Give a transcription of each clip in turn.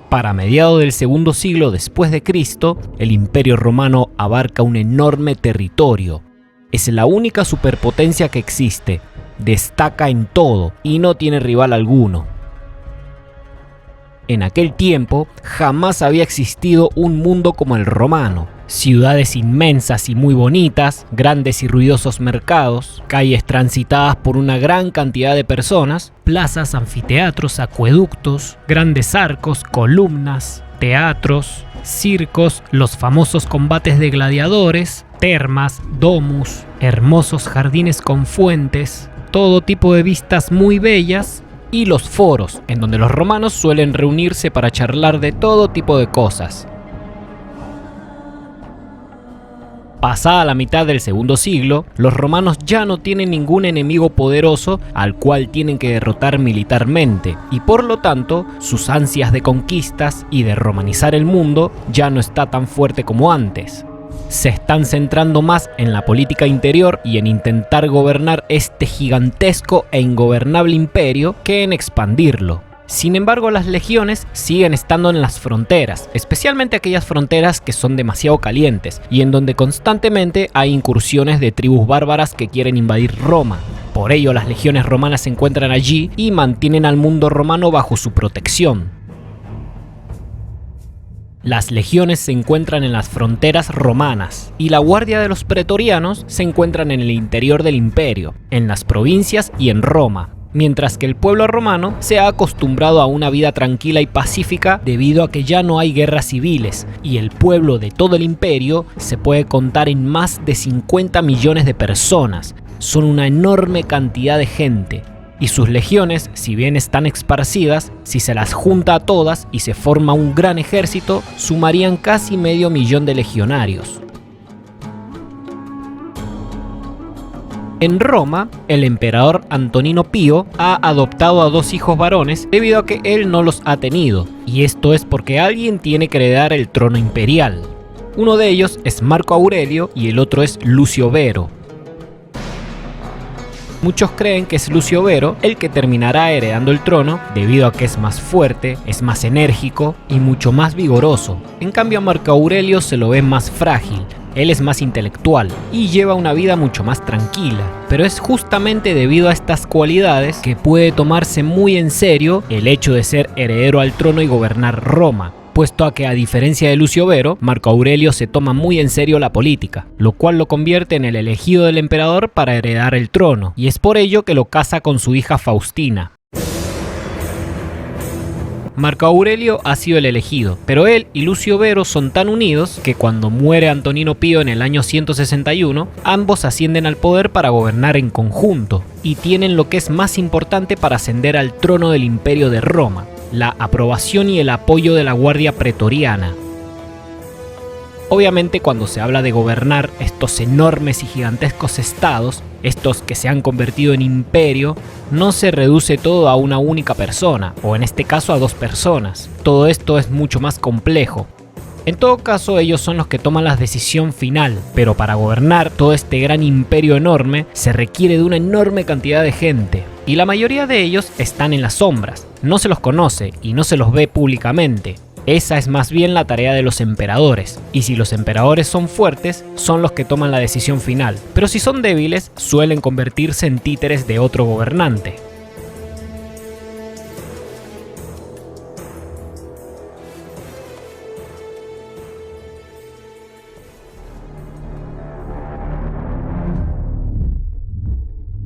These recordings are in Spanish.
Para mediados del segundo siglo después de Cristo, el Imperio Romano abarca un enorme territorio. Es la única superpotencia que existe, destaca en todo y no tiene rival alguno. En aquel tiempo, jamás había existido un mundo como el romano. Ciudades inmensas y muy bonitas, grandes y ruidosos mercados, calles transitadas por una gran cantidad de personas, plazas, anfiteatros, acueductos, grandes arcos, columnas, teatros, circos, los famosos combates de gladiadores, termas, domus, hermosos jardines con fuentes, todo tipo de vistas muy bellas, y los foros, en donde los romanos suelen reunirse para charlar de todo tipo de cosas. Pasada la mitad del segundo siglo, los romanos ya no tienen ningún enemigo poderoso al cual tienen que derrotar militarmente, y por lo tanto, sus ansias de conquistas y de romanizar el mundo ya no está tan fuerte como antes. Se están centrando más en la política interior y en intentar gobernar este gigantesco e ingobernable imperio que en expandirlo. Sin embargo, las legiones siguen estando en las fronteras, especialmente aquellas fronteras que son demasiado calientes y en donde constantemente hay incursiones de tribus bárbaras que quieren invadir Roma. Por ello, las legiones romanas se encuentran allí y mantienen al mundo romano bajo su protección. Las legiones se encuentran en las fronteras romanas y la guardia de los pretorianos se encuentran en el interior del imperio, en las provincias y en Roma, mientras que el pueblo romano se ha acostumbrado a una vida tranquila y pacífica debido a que ya no hay guerras civiles y el pueblo de todo el imperio se puede contar en más de 50 millones de personas. Son una enorme cantidad de gente. Y sus legiones, si bien están esparcidas, si se las junta a todas y se forma un gran ejército, sumarían casi 500.000 de legionarios. En Roma, el emperador Antonino Pío ha adoptado a 2 hijos varones debido a que él no los ha tenido, y esto es porque alguien tiene que heredar el trono imperial. Uno de ellos es Marco Aurelio y el otro es Lucio Vero. Muchos creen que es Lucio Vero el que terminará heredando el trono debido a que es más fuerte, es más enérgico y mucho más vigoroso. En cambio a Marco Aurelio se lo ve más frágil, él es más intelectual y lleva una vida mucho más tranquila. Pero es justamente debido a estas cualidades que puede tomarse muy en serio el hecho de ser heredero al trono y gobernar Roma, puesto a que a diferencia de Lucio Vero, Marco Aurelio se toma muy en serio la política, lo cual lo convierte en el elegido del emperador para heredar el trono, y es por ello que lo casa con su hija Faustina. Marco Aurelio ha sido el elegido, pero él y Lucio Vero son tan unidos que cuando muere Antonino Pío en el año 161, ambos ascienden al poder para gobernar en conjunto, y tienen lo que es más importante para ascender al trono del Imperio de Roma: la aprobación y el apoyo de la guardia pretoriana. Obviamente, cuando se habla de gobernar estos enormes y gigantescos estados, estos que se han convertido en imperio, no se reduce todo a una única persona, o en este caso a 2 personas. Todo esto es mucho más complejo. En todo caso, ellos son los que toman la decisión final, pero para gobernar todo este gran imperio enorme se requiere de una enorme cantidad de gente, y la mayoría de ellos están en las sombras, no se los conoce y no se los ve públicamente. Esa es más bien la tarea de los emperadores, y si los emperadores son fuertes, son los que toman la decisión final, pero si son débiles, suelen convertirse en títeres de otro gobernante.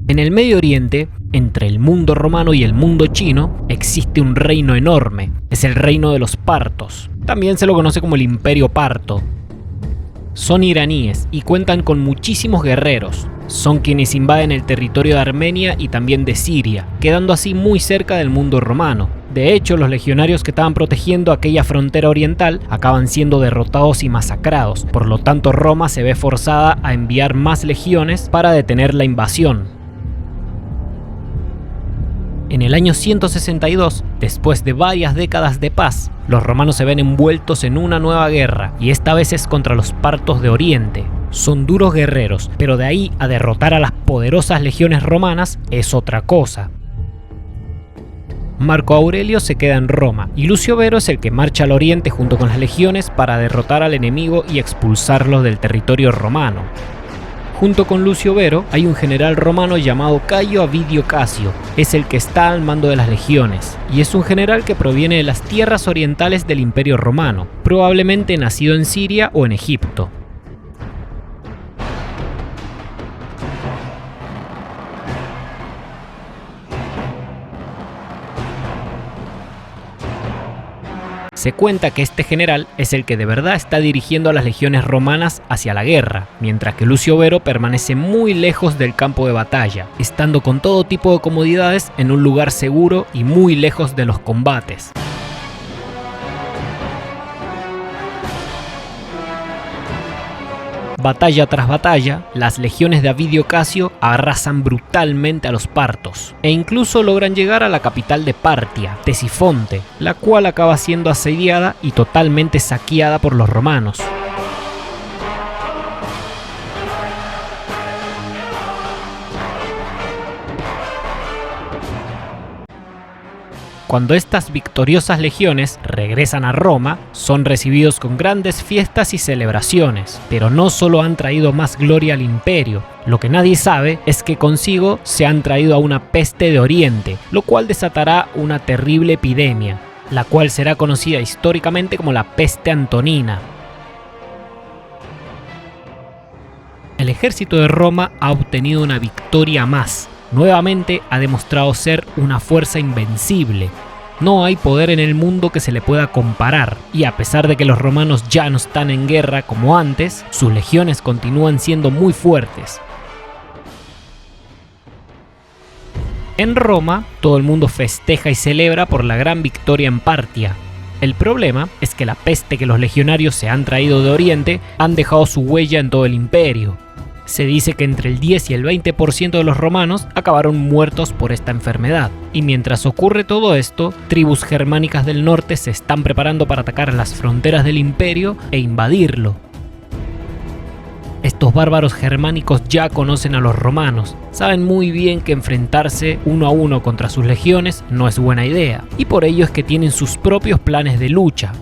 En el Medio Oriente, entre el mundo romano y el mundo chino, existe un reino enorme. Es el reino de los partos. También se lo conoce como el Imperio Parto. Son iraníes y cuentan con muchísimos guerreros. Son quienes invaden el territorio de Armenia y también de Siria, quedando así muy cerca del mundo romano. De hecho, los legionarios que estaban protegiendo aquella frontera oriental acaban siendo derrotados y masacrados. Por lo tanto, Roma se ve forzada a enviar más legiones para detener la invasión. En el año 162, después de varias décadas de paz, los romanos se ven envueltos en una nueva guerra, y esta vez es contra los partos de Oriente. Son duros guerreros, pero de ahí a derrotar a las poderosas legiones romanas es otra cosa. Marco Aurelio se queda en Roma y Lucio Vero es el que marcha al oriente junto con las legiones para derrotar al enemigo y expulsarlos del territorio romano. Junto con Lucio Vero hay un general romano llamado Cayo Avidio Casio, es el que está al mando de las legiones, y es un general que proviene de las tierras orientales del Imperio Romano, probablemente nacido en Siria o en Egipto. Se cuenta que este general es el que de verdad está dirigiendo a las legiones romanas hacia la guerra, mientras que Lucio Vero permanece muy lejos del campo de batalla, estando con todo tipo de comodidades en un lugar seguro y muy lejos de los combates. Batalla tras batalla, las legiones de Avidio Casio arrasan brutalmente a los partos, e incluso logran llegar a la capital de Partia, Ctesifonte, la cual acaba siendo asediada y totalmente saqueada por los romanos. Cuando estas victoriosas legiones regresan a Roma, son recibidos con grandes fiestas y celebraciones, pero no solo han traído más gloria al imperio, lo que nadie sabe es que consigo se han traído a una peste de Oriente, lo cual desatará una terrible epidemia, la cual será conocida históricamente como la peste antonina. El ejército de Roma ha obtenido una victoria más. Nuevamente ha demostrado ser una fuerza invencible. No hay poder en el mundo que se le pueda comparar, y a pesar de que los romanos ya no están en guerra como antes, sus legiones continúan siendo muy fuertes. En Roma, todo el mundo festeja y celebra por la gran victoria en Partia. El problema es que la peste que los legionarios se han traído de Oriente han dejado su huella en todo el imperio. Se dice que entre el 10 y el 20% de los romanos acabaron muertos por esta enfermedad. Y mientras ocurre todo esto, tribus germánicas del norte se están preparando para atacar las fronteras del imperio e invadirlo. Estos bárbaros germánicos ya conocen a los romanos, saben muy bien que enfrentarse uno a uno contra sus legiones no es buena idea, y por ello es que tienen sus propios planes de lucha.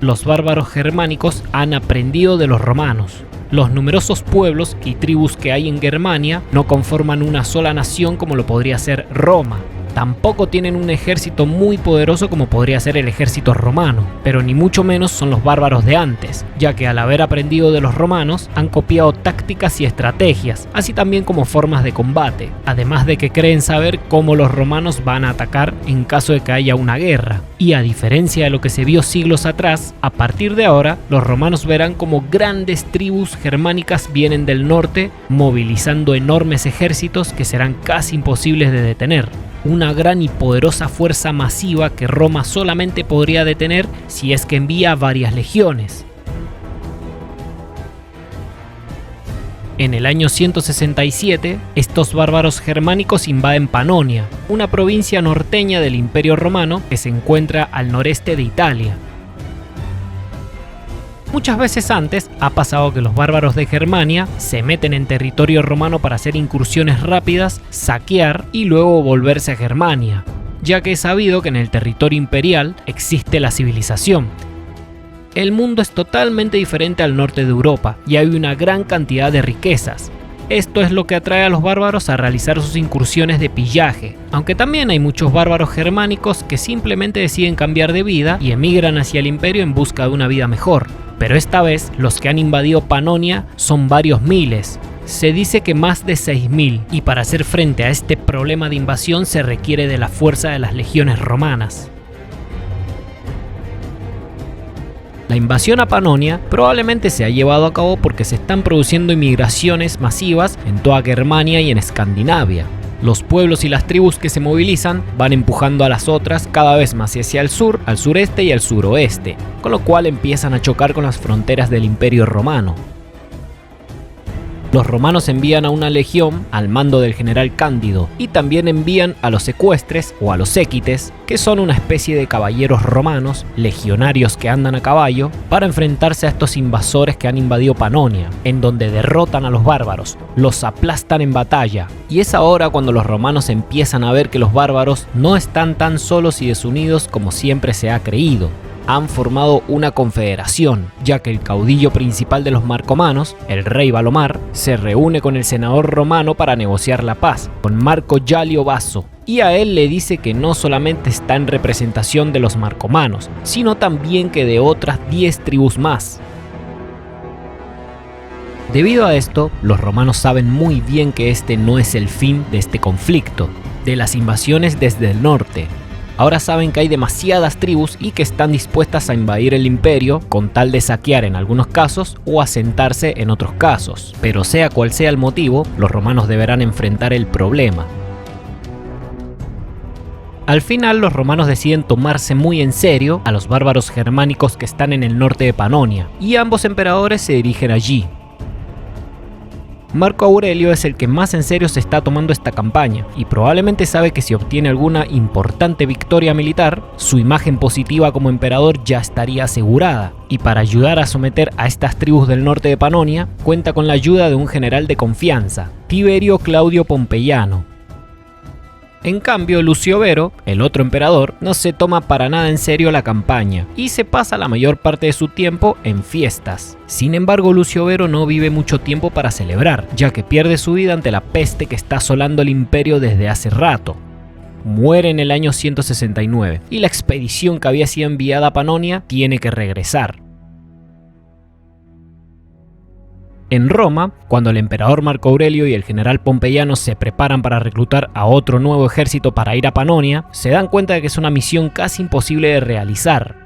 Los bárbaros germánicos han aprendido de los romanos. Los numerosos pueblos y tribus que hay en Germania no conforman una sola nación como lo podría ser Roma. Tampoco tienen un ejército muy poderoso como podría ser el ejército romano, pero ni mucho menos son los bárbaros de antes, ya que al haber aprendido de los romanos han copiado tácticas y estrategias, así también como formas de combate, además de que creen saber cómo los romanos van a atacar en caso de que haya una guerra. Y a diferencia de lo que se vio siglos atrás, a partir de ahora los romanos verán como grandes tribus germánicas vienen del norte, movilizando enormes ejércitos que serán casi imposibles de detener. Una gran y poderosa fuerza masiva que Roma solamente podría detener si es que envía varias legiones. En el año 167, estos bárbaros germánicos invaden Panonia, una provincia norteña del Imperio Romano que se encuentra al noreste de Italia. Muchas veces antes ha pasado que los bárbaros de Germania se meten en territorio romano para hacer incursiones rápidas, saquear y luego volverse a Germania, ya que es sabido que en el territorio imperial existe la civilización. El mundo es totalmente diferente al norte de Europa y hay una gran cantidad de riquezas. Esto es lo que atrae a los bárbaros a realizar sus incursiones de pillaje, aunque también hay muchos bárbaros germánicos que simplemente deciden cambiar de vida y emigran hacia el imperio en busca de una vida mejor. Pero esta vez los que han invadido Panonia son varios miles. Se dice que más de 6.000, y para hacer frente a este problema de invasión se requiere de la fuerza de las legiones romanas. La invasión a Panonia probablemente se ha llevado a cabo porque se están produciendo inmigraciones masivas en toda Germania y en Escandinavia. Los pueblos y las tribus que se movilizan van empujando a las otras cada vez más hacia el sur, al sureste y al suroeste, con lo cual empiezan a chocar con las fronteras del Imperio Romano. Los romanos envían a una legión al mando del general Cándido y también envían a los secuestres o a los séquites, que son una especie de caballeros romanos, legionarios que andan a caballo, para enfrentarse a estos invasores que han invadido Panonia, en donde derrotan a los bárbaros, los aplastan en batalla. Y es ahora cuando los romanos empiezan a ver que los bárbaros no están tan solos y desunidos como siempre se ha creído. Han formado una confederación, ya que el caudillo principal de los marcomanos, el rey Valomar, se reúne con el senador romano para negociar la paz, con Marco Jalio Baso, y a él le dice que no solamente está en representación de los marcomanos, sino también que de otras 10 tribus más. Debido a esto, los romanos saben muy bien que este no es el fin de este conflicto, de las invasiones desde el norte. Ahora saben que hay demasiadas tribus y que están dispuestas a invadir el imperio con tal de saquear en algunos casos o asentarse en otros casos. Pero sea cual sea el motivo, los romanos deberán enfrentar el problema. Al final, los romanos deciden tomarse muy en serio a los bárbaros germánicos que están en el norte de Panonia, y ambos emperadores se dirigen allí. Marco Aurelio es el que más en serio se está tomando esta campaña y probablemente sabe que si obtiene alguna importante victoria militar, su imagen positiva como emperador ya estaría asegurada, y para ayudar a someter a estas tribus del norte de Panonia, cuenta con la ayuda de un general de confianza, Tiberio Claudio Pompeiano. En cambio, Lucio Vero, el otro emperador, no se toma para nada en serio la campaña y se pasa la mayor parte de su tiempo en fiestas. Sin embargo, Lucio Vero no vive mucho tiempo para celebrar, ya que pierde su vida ante la peste que está asolando el imperio desde hace rato. Muere en el año 169 y la expedición que había sido enviada a Panonia tiene que regresar. En Roma, cuando el emperador Marco Aurelio y el general Pompeiano se preparan para reclutar a otro nuevo ejército para ir a Panonia, se dan cuenta de que es una misión casi imposible de realizar.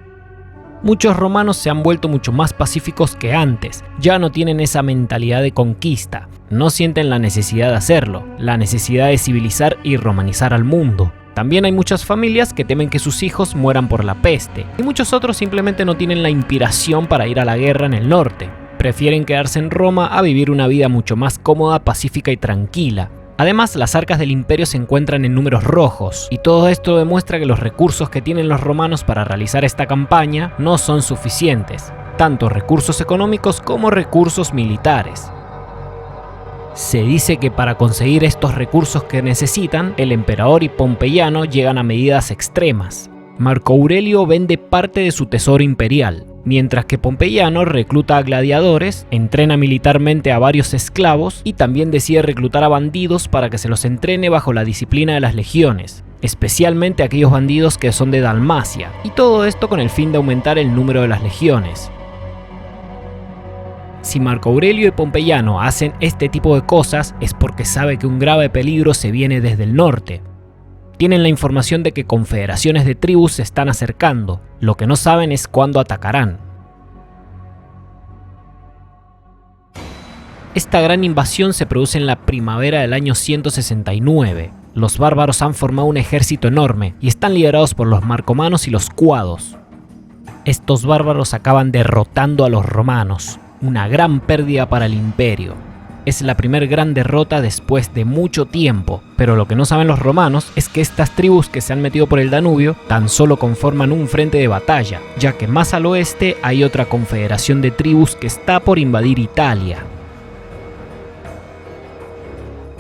Muchos romanos se han vuelto mucho más pacíficos que antes, ya no tienen esa mentalidad de conquista, no sienten la necesidad de hacerlo, la necesidad de civilizar y romanizar al mundo. También hay muchas familias que temen que sus hijos mueran por la peste, y muchos otros simplemente no tienen la inspiración para ir a la guerra en el norte. Prefieren quedarse en Roma a vivir una vida mucho más cómoda, pacífica y tranquila. Además, las arcas del imperio se encuentran en números rojos, y todo esto demuestra que los recursos que tienen los romanos para realizar esta campaña no son suficientes, tanto recursos económicos como recursos militares. Se dice que para conseguir estos recursos que necesitan, el emperador y Pompeiano llegan a medidas extremas. Marco Aurelio vende parte de su tesoro imperial, mientras que Pompeiano recluta a gladiadores, entrena militarmente a varios esclavos y también decide reclutar a bandidos para que se los entrene bajo la disciplina de las legiones, especialmente aquellos bandidos que son de Dalmacia, y todo esto con el fin de aumentar el número de las legiones. Si Marco Aurelio y Pompeiano hacen este tipo de cosas es porque sabe que un grave peligro se viene desde el norte. Tienen la información de que confederaciones de tribus se están acercando, lo que no saben es cuándo atacarán. Esta gran invasión se produce en la primavera del año 169. Los bárbaros han formado un ejército enorme y están liderados por los marcomanos y los cuados. Estos bárbaros acaban derrotando a los romanos, una gran pérdida para el imperio. Es la primera gran derrota después de mucho tiempo, pero lo que no saben los romanos es que estas tribus que se han metido por el Danubio tan solo conforman un frente de batalla, ya que más al oeste hay otra confederación de tribus que está por invadir Italia.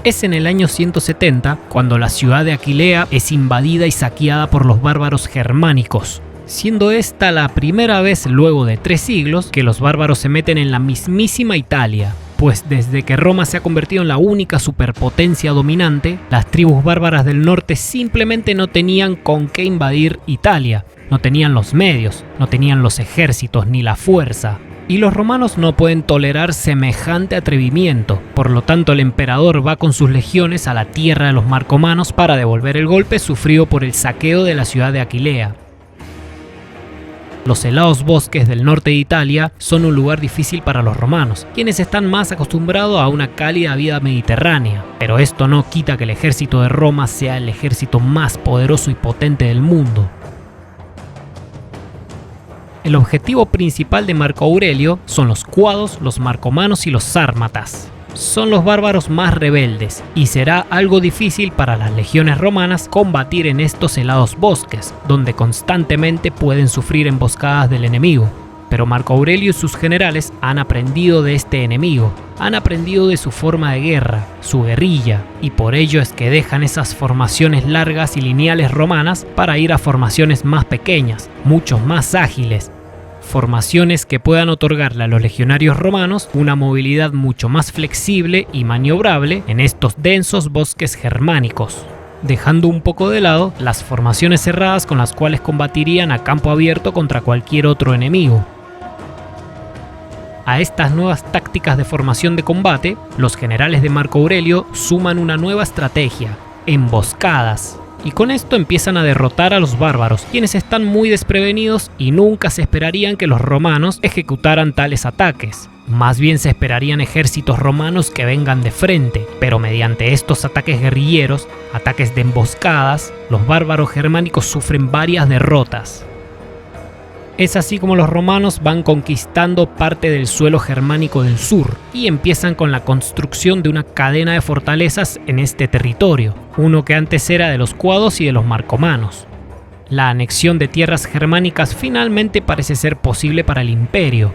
Es en el año 170 cuando la ciudad de Aquilea es invadida y saqueada por los bárbaros germánicos, siendo esta la primera vez luego de 3 siglos que los bárbaros se meten en la mismísima Italia. Pues desde que Roma se ha convertido en la única superpotencia dominante, las tribus bárbaras del norte simplemente no tenían con qué invadir Italia, no tenían los medios, no tenían los ejércitos ni la fuerza. Y los romanos no pueden tolerar semejante atrevimiento, por lo tanto el emperador va con sus legiones a la tierra de los marcomanos para devolver el golpe sufrido por el saqueo de la ciudad de Aquilea. Los helados bosques del norte de Italia son un lugar difícil para los romanos, quienes están más acostumbrados a una cálida vida mediterránea, pero esto no quita que el ejército de Roma sea el ejército más poderoso y potente del mundo. El objetivo principal de Marco Aurelio son los cuados, los marcomanos y los sármatas. son los bárbaros más rebeldes, y será algo difícil para las legiones romanas combatir en estos helados bosques, donde constantemente pueden sufrir emboscadas del enemigo. Pero Marco Aurelio y sus generales han aprendido de este enemigo, han aprendido de su forma de guerra, su guerrilla, y por ello es que dejan esas formaciones largas y lineales romanas para ir a formaciones más pequeñas, mucho más ágiles, formaciones que puedan otorgarle a los legionarios romanos una movilidad mucho más flexible y maniobrable en estos densos bosques germánicos, dejando un poco de lado las formaciones cerradas con las cuales combatirían a campo abierto contra cualquier otro enemigo. A estas nuevas tácticas de formación de combate, los generales de Marco Aurelio suman una nueva estrategia: emboscadas. Y con esto empiezan a derrotar a los bárbaros, quienes están muy desprevenidos y nunca se esperarían que los romanos ejecutaran tales ataques. Más bien se esperarían ejércitos romanos que vengan de frente, pero mediante estos ataques guerrilleros, ataques de emboscadas, los bárbaros germánicos sufren varias derrotas. Es así como los romanos van conquistando parte del suelo germánico del sur y empiezan con la construcción de una cadena de fortalezas en este territorio, uno que antes era de los cuados y de los marcomanos. La anexión de tierras germánicas finalmente parece ser posible para el imperio.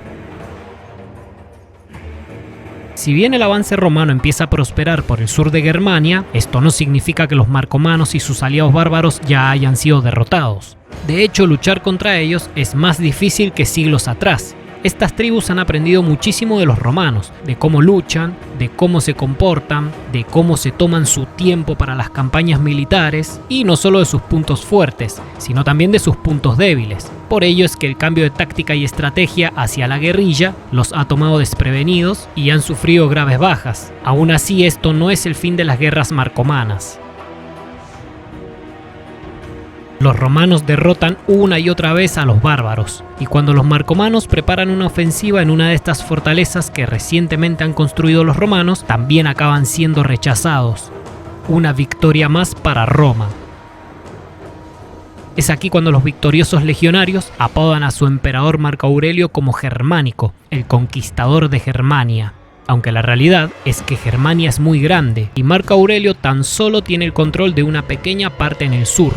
Si bien el avance romano empieza a prosperar por el sur de Germania, esto no significa que los marcomanos y sus aliados bárbaros ya hayan sido derrotados. De hecho, luchar contra ellos es más difícil que siglos atrás. Estas tribus han aprendido muchísimo de los romanos, de cómo luchan, de cómo se comportan, de cómo se toman su tiempo para las campañas militares, y no solo de sus puntos fuertes, sino también de sus puntos débiles. Por ello es que el cambio de táctica y estrategia hacia la guerrilla los ha tomado desprevenidos y han sufrido graves bajas. Aún así, esto no es el fin de las guerras marcomanas. Los romanos derrotan una y otra vez a los bárbaros, y cuando los marcomanos preparan una ofensiva en una de estas fortalezas que recientemente han construido los romanos, también acaban siendo rechazados. Una victoria más para Roma. Es aquí cuando los victoriosos legionarios apodan a su emperador Marco Aurelio como Germánico, el conquistador de Germania. Aunque la realidad es que Germania es muy grande, y Marco Aurelio tan solo tiene el control de una pequeña parte en el sur.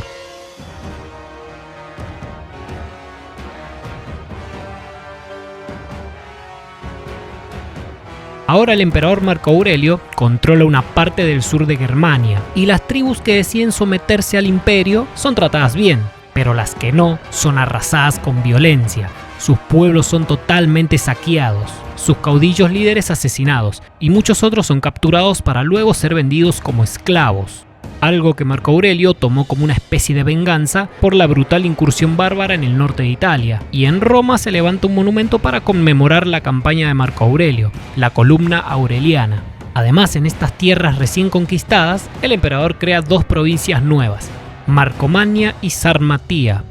Ahora el emperador Marco Aurelio controla una parte del sur de Germania, y las tribus que deciden someterse al imperio son tratadas bien, pero las que no son arrasadas con violencia. Sus pueblos son totalmente saqueados, sus caudillos líderes asesinados, y muchos otros son capturados para luego ser vendidos como esclavos. Algo que Marco Aurelio tomó como una especie de venganza por la brutal incursión bárbara en el norte de Italia, y en Roma se levanta un monumento para conmemorar la campaña de Marco Aurelio, la Columna Aureliana. Además, en estas tierras recién conquistadas, el emperador crea dos provincias nuevas, Marcomania y Sarmatía.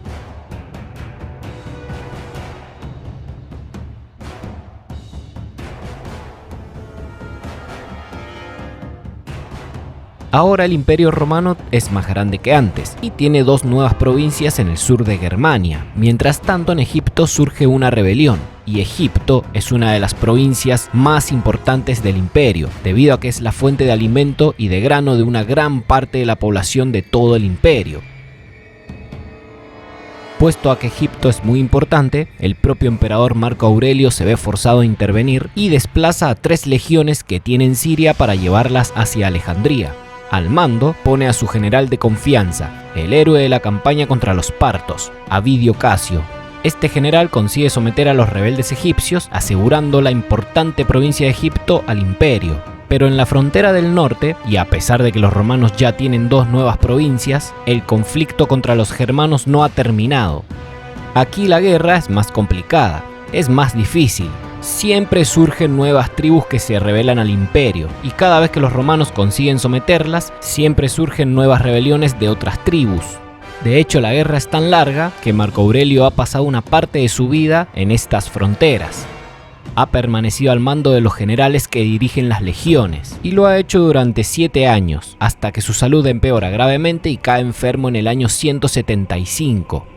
Ahora el Imperio Romano es más grande que antes y tiene dos nuevas provincias en el sur de Germania. Mientras tanto, en Egipto surge una rebelión, y Egipto es una de las provincias más importantes del imperio, debido a que es la fuente de alimento y de grano de una gran parte de la población de todo el imperio. Puesto a que Egipto es muy importante, el propio emperador Marco Aurelio se ve forzado a intervenir y desplaza a 3 legiones que tiene en Siria para llevarlas hacia Alejandría. Al mando pone a su general de confianza, el héroe de la campaña contra los partos, Avidio Casio. Este general consigue someter a los rebeldes egipcios, asegurando la importante provincia de Egipto al imperio. Pero en la frontera del norte, y a pesar de que los romanos ya tienen 2 nuevas provincias, el conflicto contra los germanos no ha terminado. Aquí la guerra es más complicada, es más difícil. Siempre surgen nuevas tribus que se rebelan al imperio, y cada vez que los romanos consiguen someterlas, siempre surgen nuevas rebeliones de otras tribus. De hecho, la guerra es tan larga que Marco Aurelio ha pasado una parte de su vida en estas fronteras. Ha permanecido al mando de los generales que dirigen las legiones, y lo ha hecho durante 7 años, hasta que su salud empeora gravemente y cae enfermo en el año 175.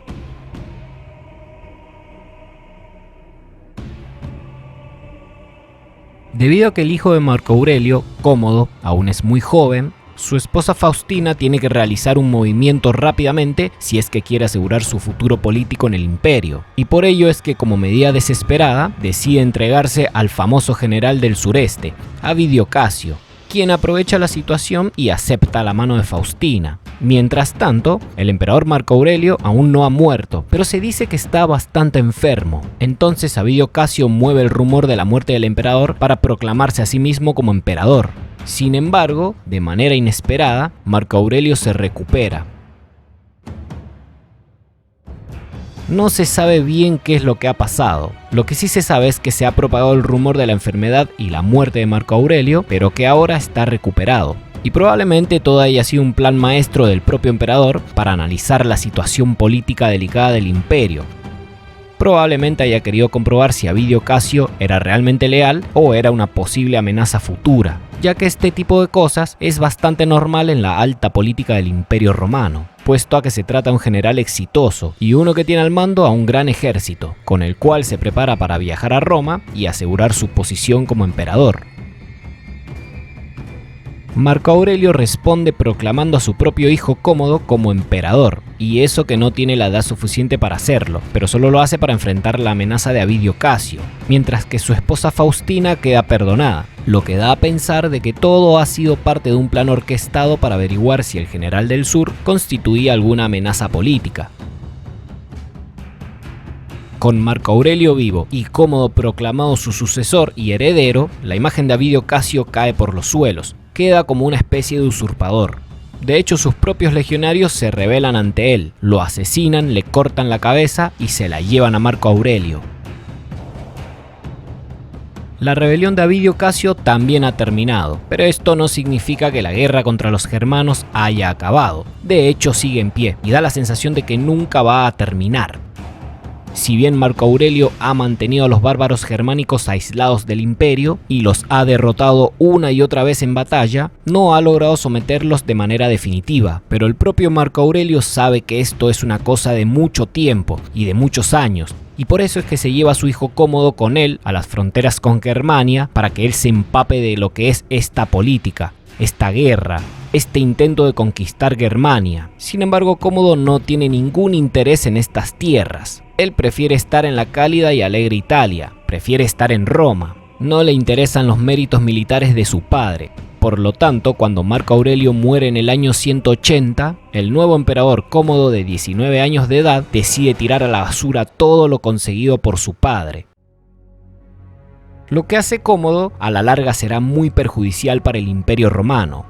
Debido a que el hijo de Marco Aurelio, Cómodo, aún es muy joven, su esposa Faustina tiene que realizar un movimiento rápidamente si es que quiere asegurar su futuro político en el imperio. Y por ello es que, como medida desesperada, decide entregarse al famoso general del sureste, Avidio Casio, quien aprovecha la situación y acepta la mano de Faustina. Mientras tanto, el emperador Marco Aurelio aún no ha muerto, pero se dice que está bastante enfermo. Entonces Avidio Casio mueve el rumor de la muerte del emperador para proclamarse a sí mismo como emperador. Sin embargo, de manera inesperada, Marco Aurelio se recupera. No se sabe bien qué es lo que ha pasado. Lo que sí se sabe es que se ha propagado el rumor de la enfermedad y la muerte de Marco Aurelio, pero que ahora está recuperado. Y probablemente todo haya sido un plan maestro del propio emperador para analizar la situación política delicada del imperio. Probablemente haya querido comprobar si Avidio Casio era realmente leal o era una posible amenaza futura, ya que este tipo de cosas es bastante normal en la alta política del Imperio Romano, puesto a que se trata de un general exitoso y uno que tiene al mando a un gran ejército, con el cual se prepara para viajar a Roma y asegurar su posición como emperador. Marco Aurelio responde proclamando a su propio hijo Cómodo como emperador, y eso que no tiene la edad suficiente para hacerlo, pero solo lo hace para enfrentar la amenaza de Avidio Casio, mientras que su esposa Faustina queda perdonada, lo que da a pensar de que todo ha sido parte de un plan orquestado para averiguar si el general del sur constituía alguna amenaza política. Con Marco Aurelio vivo y Cómodo proclamado su sucesor y heredero, la imagen de Avidio Casio cae por los suelos. Queda como una especie de usurpador. De hecho, sus propios legionarios se rebelan ante él, lo asesinan, le cortan la cabeza y se la llevan a Marco Aurelio. La rebelión de Avidio Casio también ha terminado, pero esto no significa que la guerra contra los germanos haya acabado. De hecho, sigue en pie y da la sensación de que nunca va a terminar. Si bien Marco Aurelio ha mantenido a los bárbaros germánicos aislados del imperio y los ha derrotado una y otra vez en batalla, no ha logrado someterlos de manera definitiva, pero el propio Marco Aurelio sabe que esto es una cosa de mucho tiempo y de muchos años, y por eso es que se lleva a su hijo Cómodo con él a las fronteras con Germania para que él se empape de lo que es esta política, esta guerra, este intento de conquistar Germania. Sin embargo, Cómodo no tiene ningún interés en estas tierras. Él prefiere estar en la cálida y alegre Italia, prefiere estar en Roma. No le interesan los méritos militares de su padre. Por lo tanto, cuando Marco Aurelio muere en el año 180, el nuevo emperador Cómodo de 19 años de edad decide tirar a la basura todo lo conseguido por su padre. Lo que hace Cómodo a la larga será muy perjudicial para el Imperio Romano.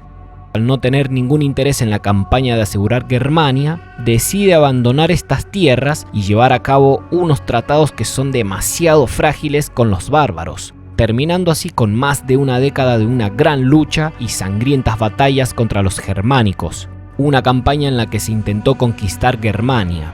Al no tener ningún interés en la campaña de asegurar Germania, decide abandonar estas tierras y llevar a cabo unos tratados que son demasiado frágiles con los bárbaros, terminando así con más de una década de una gran lucha y sangrientas batallas contra los germánicos, una campaña en la que se intentó conquistar Germania.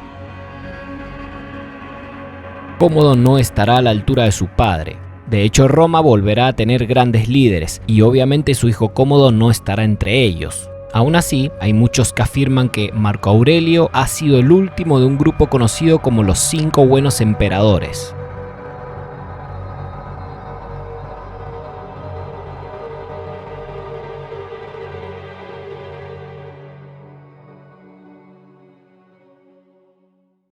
Cómodo no estará a la altura de su padre. De hecho, Roma volverá a tener grandes líderes y obviamente su hijo Cómodo no estará entre ellos. Aún así, hay muchos que afirman que Marco Aurelio ha sido el último de un grupo conocido como los 5 buenos emperadores.